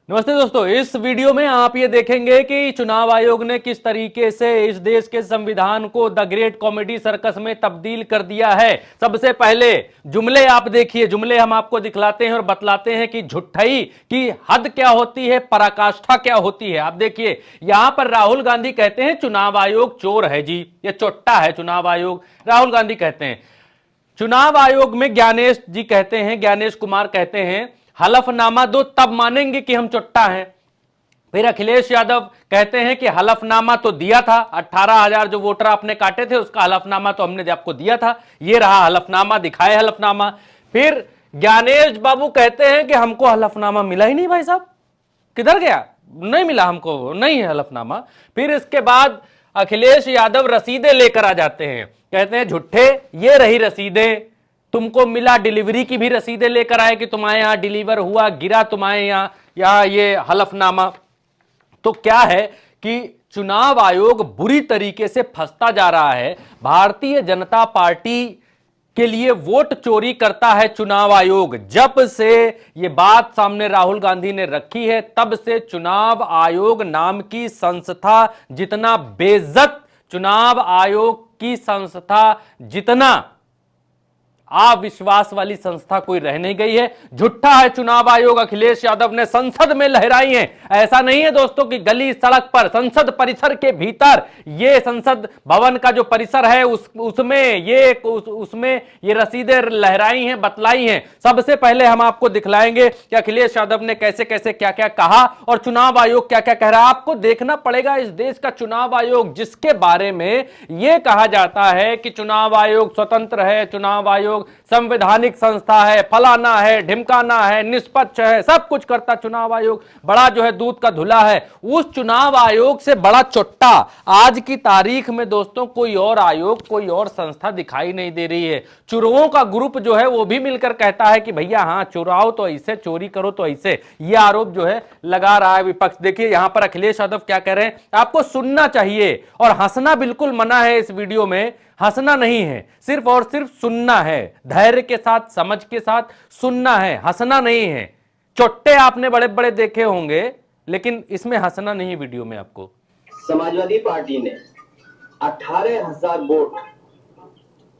नमस्ते दोस्तों, इस वीडियो में आप ये देखेंगे कि चुनाव आयोग ने किस तरीके से इस देश के संविधान को द ग्रेट कॉमेडी सर्कस में तब्दील कर दिया है। सबसे पहले जुमले आप देखिए, जुमले हम आपको दिखलाते हैं और बतलाते हैं कि झुट्ठई की हद क्या होती है, पराकाष्ठा क्या होती है। आप देखिए, यहां पर राहुल गांधी कहते हैं चुनाव आयोग चोर है जी, ये चोट्टा है चुनाव आयोग। राहुल गांधी कहते हैं चुनाव आयोग में ज्ञानेश जी कहते हैं, ज्ञानेश कुमार कहते हैं हलफनामा दो तब मानेंगे कि हम चुट्टा हैं। फिर अखिलेश यादव कहते हैं कि हलफनामा तो दिया था, 18,000 जो वोटर आपने काटे थे उसका हलफनामा तो हमने आपको दिया था, ये रहा हलफनामा, दिखाए हलफनामा। फिर ज्ञानेश बाबू कहते हैं कि हमको हलफनामा मिला ही नहीं भाई साहब, किधर गया, नहीं मिला हमको, नहीं है हलफनामा। फिर इसके बाद अखिलेश यादव रसीदें लेकर आ जाते हैं, कहते हैं झूठे ये रही रसीदें, तुमको मिला, डिलीवरी की भी रसीदें लेकर आए कि तुम्हारे यहां डिलीवर हुआ, गिरा तुम्हारे यहां ये हलफनामा। तो क्या है कि चुनाव आयोग बुरी तरीके से फंसता जा रहा है। भारतीय जनता पार्टी के लिए वोट चोरी करता है चुनाव आयोग। जब से यह बात सामने राहुल गांधी ने रखी है तब से चुनाव आयोग नाम की संस्था जितना बेइज्जत, चुनाव आयोग की संस्था जितना अविश्वास वाली संस्था कोई रह नहीं गई है। झूठा है चुनाव आयोग, अखिलेश यादव ने संसद में लहराई है। ऐसा नहीं है दोस्तों कि गली सड़क पर, संसद परिसर के भीतर, ये संसद भवन का जो परिसर है उसमें ये रसीदें लहराई हैं, बतलाई हैं। सबसे पहले हम आपको दिखलाएंगे कि अखिलेश यादव ने कैसे कैसे क्या क्या कहा और चुनाव आयोग क्या क्या कह रहा है। आपको देखना पड़ेगा इस देश का चुनाव आयोग, जिसके बारे में यह कहा जाता है कि चुनाव आयोग स्वतंत्र है, चुनाव आयोग संवैधानिक संस्था है, फलाना है, ढिमकाना है, निष्पक्ष है, सब कुछ करता चुनाव आयोग, बड़ा जो है दूध का धुला है। उस चुनाव आयोग से बड़ा चोट्टा आज की तारीख में दोस्तों कोई और आयोग, कोई और संस्था दिखाई नहीं दे रही है। चुरों का ग्रुप जो है वो भी मिलकर कहता है कि भैया हां चुराओ तो ऐसे, चोरी करो तो ऐसे, ये आरोप जो है लगा रहा है विपक्ष। देखिए यहां पर अखिलेश यादव क्या कह रहे हैं, आपको सुनना चाहिए और हंसना बिल्कुल मना है। इस वीडियो में हंसना नहीं है, सिर्फ और सिर्फ सुनना है, धैर्य के साथ, समझ के साथ सुनना है, हंसना नहीं है। चोट्टे आपने बड़े बड़े देखे होंगे लेकिन इसमें हंसना नहीं। वीडियो में आपको समाजवादी पार्टी ने 18,000 वोट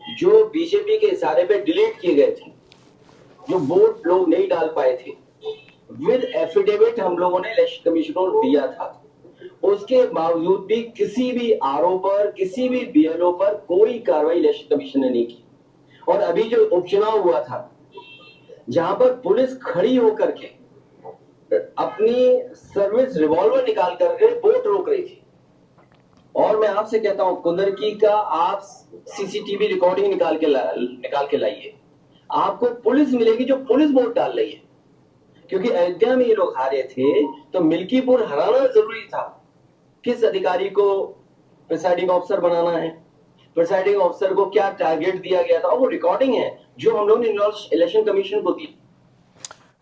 जो बीजेपी के इशारे पे डिलीट किए गए थे, जो वोट लोग नहीं डाल पाए थे, विद एफिडेविट हम लोगों ने इलेक्शन कमीशन को दिया था। उसके बावजूद भी किसी भी आरओ पर, किसी भी बीएलओ पर कोई कार्रवाई इलेक्शन कमीशन ने नहीं की। और अभी जो उपचुनाव हुआ था, जहां पर पुलिस खड़ी होकर के अपनी सर्विस रिवॉल्वर निकाल करके वोट रोक रही थी। और मैं आपसे कहता हूं कुंदरकी का आप सीसीटीवी रिकॉर्डिंग निकाल के लाइए, आपको पुलिस मिलेगी जो पुलिस वोट डाल रही है। क्योंकि अयोध्या में ये लोग हारे थे तो मिल्कीपुर हराना जरूरी था। किस अधिकारी को प्रिसाइडिंग ऑफिसर बनाना है, प्रिसाइडिंग ऑफिसर को क्या टारगेट दिया गया था, वो रिकॉर्डिंग है जो हम लोग ने इलेक्शन कमीशन को दी।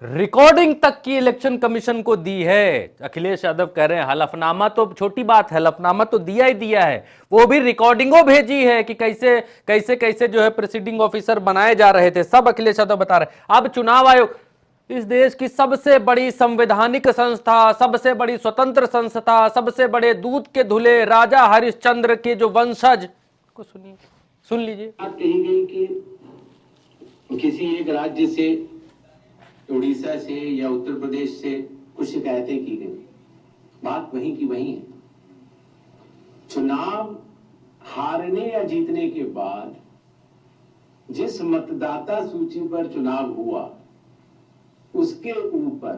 रिकॉर्डिंग तक की इलेक्शन कमीशन को दी है। अखिलेश यादव कह रहे हैं हलफनामा तो छोटी बात है, हलफनामा तो दिया ही दिया है, वो भी रिकॉर्डिंगों भेजी है कि कैसे कैसे कैसे जो है प्रिसाइडिंग ऑफिसर बनाए जा रहे थे, सब अखिलेश यादव बता रहे हैं। अब चुनाव आयोग इस देश की सबसे बड़ी संवैधानिक संस्था, सबसे बड़ी स्वतंत्र संस्था, सबसे बड़े दूध के धुले राजा हरिश्चंद्र के जो वंशज को सुनिए, सुन लीजिए। बात कही गई कि किसी एक राज्य से, उड़ीसा से या उत्तर प्रदेश से कुछ शिकायतें की गई, बात वहीं की वहीं है। चुनाव हारने या जीतने के बाद जिस मतदाता सूची पर चुनाव हुआ उसके ऊपर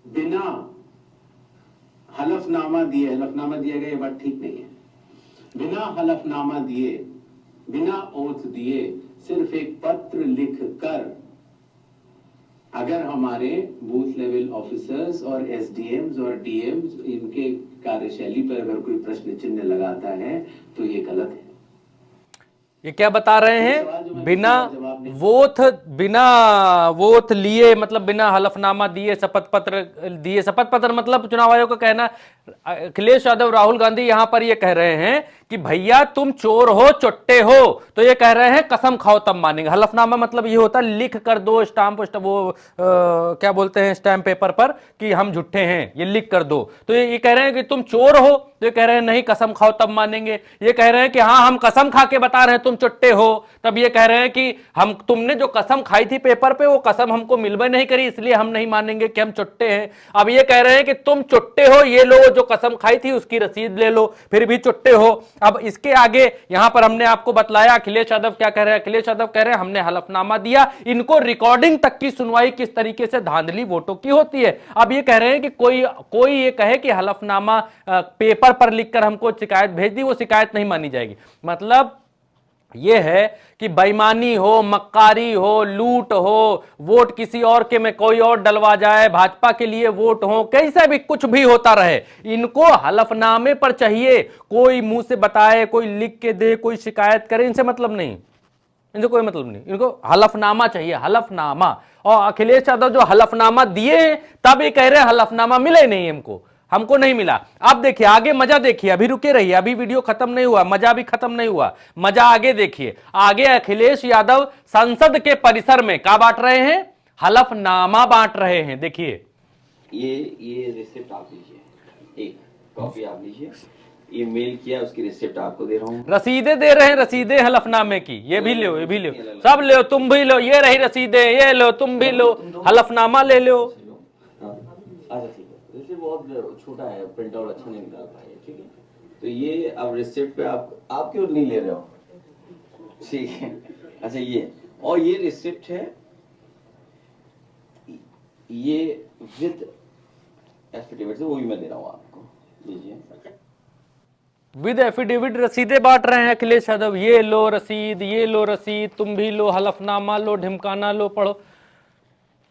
बिना हलफनामा दिए, हलफनामा दिया गया ये बात ठीक नहीं है, बिना हलफनामा दिए, बिना ओथ दिए, सिर्फ एक पत्र लिखकर अगर हमारे बूथ लेवल ऑफिसर्स और एसडीएम्स और डीएम्स इनके कार्यशैली पर अगर कोई प्रश्न चिन्ह लगाता है तो ये गलत है। ये क्या बता रहे हैं, बिना वोट लिए, मतलब बिना हलफनामा दिए, शपथ पत्र दिए। शपथ पत्र मतलब चुनाव आयोग का कहना अखिलेश यादव राहुल गांधी यहां पर ये कह रहे हैं कि भैया तुम चोर हो, चुट्टे हो, तो ये कह रहे हैं कसम खाओ तब मानेंगे। हलफनामा मतलब ये होता है लिख कर दो स्टाम्प, वो क्या बोलते हैं स्टैम्प पेपर पर कि हम झूठे हैं, ये लिख कर दो। तो ये कह रहे हैं कि तुम चोर हो, तो ये कह रहे हैं नहीं कसम खाओ तब मानेंगे। ये कह रहे हैं कि हाँ हम कसम खा के बता रहे हैं तुम चुट्टे हो, तब ये कह रहे हैं कि हम तुमने जो कसम खाई थी पेपर पे वो कसम हमको मिलवे नहीं करी, इसलिए हम नहीं मानेंगे कि हम चुट्टे हैं। अब ये कह रहे हैं कि तुम चुट्टे हो, ये लो जो कसम खाई थी उसकी रसीद ले लो, फिर भी चुट्टे हो। अब इसके आगे यहां पर हमने आपको बतलाया अखिलेश यादव क्या कह रहे हैं। अखिलेश यादव कह रहे हैं हमने हलफनामा दिया, इनको रिकॉर्डिंग तक की सुनवाई किस तरीके से धांधली वोटों की होती है। अब ये कह रहे हैं कि कोई ये कहे कि हलफनामा पेपर पर लिखकर हमको शिकायत भेज दी, वो शिकायत नहीं मानी जाएगी। मतलब यह है कि बेईमानी हो, मक्कारी हो, लूट हो, वोट किसी और के में कोई और डलवा जाए, भाजपा के लिए वोट हो, कैसा भी कुछ भी होता रहे, इनको हलफनामे पर चाहिए। कोई मुंह से बताए, कोई लिख के दे, कोई शिकायत करे, इनसे मतलब नहीं, इनको कोई मतलब नहीं, इनको हलफनामा चाहिए, हलफनामा। और अखिलेश यादव जो हलफनामा दिए हैं तब ये कह रहे हैं हलफनामा मिले नहीं हमको नहीं मिला। अब देखिए आगे मजा देखिए, अभी रुके रहिए, अभी वीडियो खत्म नहीं हुआ, मजा भी खत्म नहीं हुआ, मजा आगे देखिए। आगे अखिलेश यादव संसद के परिसर में क्या बांट रहे हैं, हलफनामा बांट रहे हैं। देखिए ये रिसिप्ट आप लीजिए, एक कॉपी आप लीजिए, ये मेल किया उसकी रिसिप्ट आपको दे रहा हूँ। रसीदें दे रहे हैं, रसीदें हलफनामे की, ये भी लो, ये भी लो, सब लो, तुम भी लो, ये रही रसीदें, ये लो, तुम भी लो, हलफनामा ले लो। अच्छा ठीक है, रिसिप्ट बहुत छोटा है, प्रिंट आउट अच्छा नहीं निकाल पाएंगे, ठीक है। तो ये अब रिसिप्ट पे आप क्यों नहीं ले रहे हो, ठीक है। अच्छा ये, और ये रिसिप्ट है, ये विद एफिडेविट से, वो भी मैं दे रहा हूँ आपको, लीजिए। विद एफिडेविट रसीदें बांट रहे हैं अखिलेश यादव, ये लो रसीद, ये लो रसीद, तुम भी लो, हलफनामा लो, ढिमकाना लो, पढ़ो।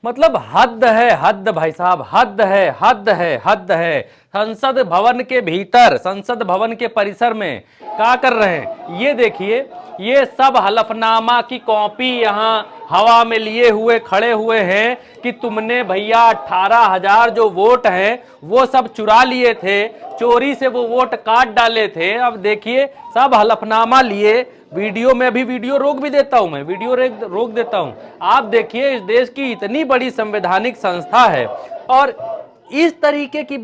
मतलब हद है, हद भाई साहब, हद है, हद है, हद है। संसद भवन के भीतर, संसद भवन के परिसर में क्या कर रहे हैं, ये देखिए, ये सब हलफनामा की कॉपी यहां हवा में लिए हुए खड़े हुए हैं कि तुमने भैया 18,000 जो वोट हैं वो सब चुरा लिए थे, चोरी से वो वोट काट डाले थे। अब देखिए सब हलफनामा लिए, वीडियो में, अभी वीडियो रोक भी देता हूं मैं, वीडियो रोक देता हूं। आप देखिए इस देश की इतनी बड़ी संवैधानिक संस्था है और इस तरीके की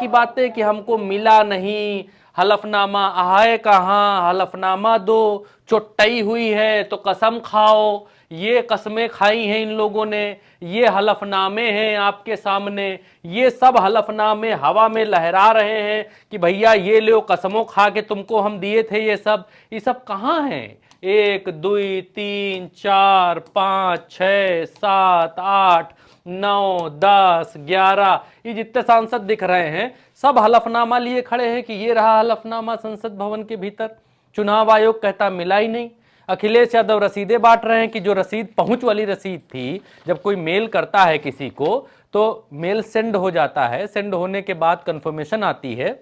बातें कि हमको मिला नहीं, हलफनामा आए कहां, हलफनामा दो, चुट्टई हुई है तो कसम खाओ, ये कस्में खाई हैं इन लोगों ने, ये हलफनामे हैं आपके सामने, ये सब हलफनामे हवा में लहरा रहे हैं कि भैया ये लो कसमों खा के तुमको हम दिए थे। ये सब कहां हैं, 1 2 3 4 5 6 7 8 9 10 11, ये जितने सांसद दिख रहे हैं सब हलफनामा लिए खड़े हैं कि ये रहा हलफनामा संसद भवन के भीतर। चुनाव आयोग कहता मिला ही नहीं। अखिलेश यादव रसीदें बांट रहे हैं कि जो रसीद पहुंच वाली रसीद थी, जब कोई मेल करता है किसी को तो मेल सेंड हो जाता है, सेंड होने के बाद कंफर्मेशन आती है,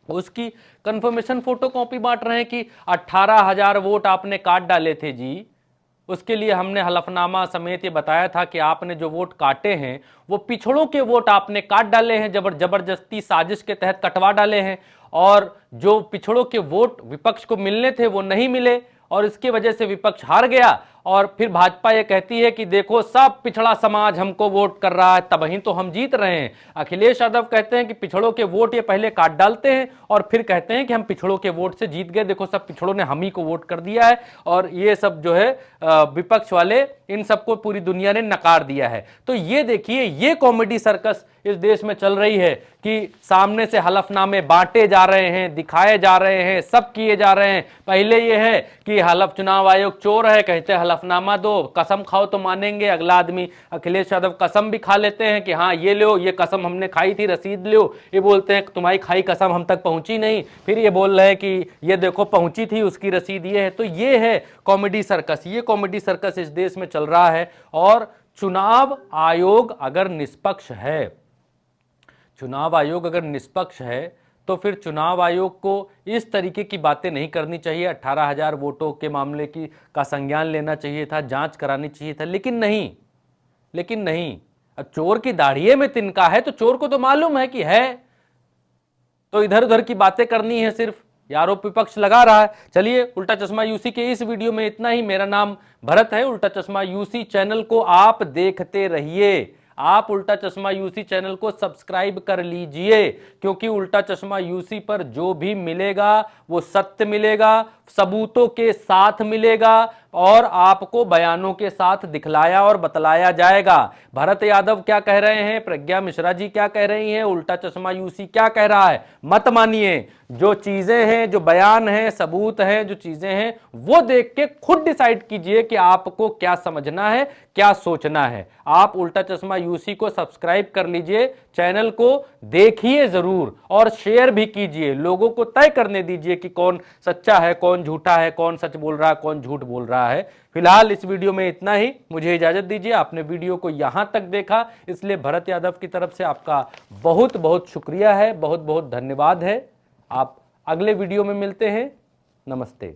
उसकी कंफर्मेशन फोटो कॉपी बांट रहे हैं कि 18,000 वोट आपने काट डाले थे जी, उसके लिए हमने हलफनामा समेत ये बताया था कि आपने जो वोट काटे हैं वो पिछड़ों के वोट आपने काट डाले हैं, जबरदस्ती साजिश के तहत कटवा डाले हैं, और जो पिछड़ों के वोट विपक्ष को मिलने थे वो नहीं मिले और इसकी वजह से विपक्ष हार गया। और फिर भाजपा ये कहती है कि देखो सब पिछड़ा समाज हमको वोट कर रहा है, तभी तो हम जीत रहे हैं। अखिलेश यादव कहते हैं कि पिछड़ों के वोट ये पहले काट डालते हैं और फिर कहते हैं कि हम पिछड़ों के वोट से जीत गए, देखो सब पिछड़ों ने हम ही को वोट कर दिया है। और ये सब जो है विपक्ष वाले, इन सबको पूरी दुनिया ने नकार दिया है। तो ये देखिए, ये कॉमेडी सर्कस इस देश में चल रही है कि सामने से हलफनामे बांटे जा रहे हैं, दिखाए जा रहे हैं, सब किए जा रहे हैं। पहले ये है कि चुनाव आयोग चोर है, कहते हैं हलफनामा दो, कसम खाओ तो मानेंगे। अगला आदमी अखिलेश यादव कसम भी खा लेते हैं कि हाँ ये लो, ये कसम हमने खाई थी, रसीद लो। ये बोलते हैं तुम्हारी खाई कसम हम तक पहुंची नहीं, फिर ये बोल रहे हैं कि ये देखो पहुंची थी, उसकी रसीद ये है। तो ये है कॉमेडी सर्कस, ये कॉमेडी सर्कस इस देश में चल रहा है। और चुनाव आयोग अगर निष्पक्ष है, चुनाव आयोग अगर निष्पक्ष है तो फिर चुनाव आयोग को इस तरीके की बातें नहीं करनी चाहिए। 18,000 वोटों के मामले का संज्ञान लेना चाहिए था, जांच करानी चाहिए था, लेकिन नहीं। अब चोर की दाढ़िये में तिनका है तो चोर को तो मालूम है कि है, तो इधर उधर की बातें करनी है सिर्फ, ये आरोप विपक्ष लगा रहा है। चलिए, उल्टा चश्मा यूसी के इस वीडियो में इतना ही। मेरा नाम भरत है। उल्टा चश्मा यूसी चैनल को आप देखते रहिए। आप उल्टा चश्मा यूसी चैनल को सब्सक्राइब कर लीजिए, क्योंकि उल्टा चश्मा यूसी पर जो भी मिलेगा वो सत्य मिलेगा, सबूतों के साथ मिलेगा और आपको बयानों के साथ दिखलाया और बतलाया जाएगा। भरत यादव क्या कह रहे हैं, प्रज्ञा मिश्रा जी क्या कह रही हैं, उल्टा चश्मा यूसी क्या कह रहा है, मत मानिए। जो चीजें हैं, जो बयान हैं, सबूत हैं, जो चीजें हैं, वो देख के खुद डिसाइड कीजिए कि आपको क्या समझना है, क्या सोचना है। आप उल्टा चश्मा यूसी को सब्सक्राइब कर लीजिए, चैनल को देखिए जरूर और शेयर भी कीजिए। लोगों को तय करने दीजिए कि कौन सच्चा है, कौन झूठा है, कौन सच बोल रहा है, कौन झूठ बोल रहा है। फिलहाल इस वीडियो में इतना ही। मुझे इजाजत दीजिए। आपने वीडियो को यहां तक देखा, इसलिए भरत यादव की तरफ से आपका बहुत बहुत शुक्रिया है, बहुत बहुत धन्यवाद है। आप अगले वीडियो में मिलते हैं। नमस्ते।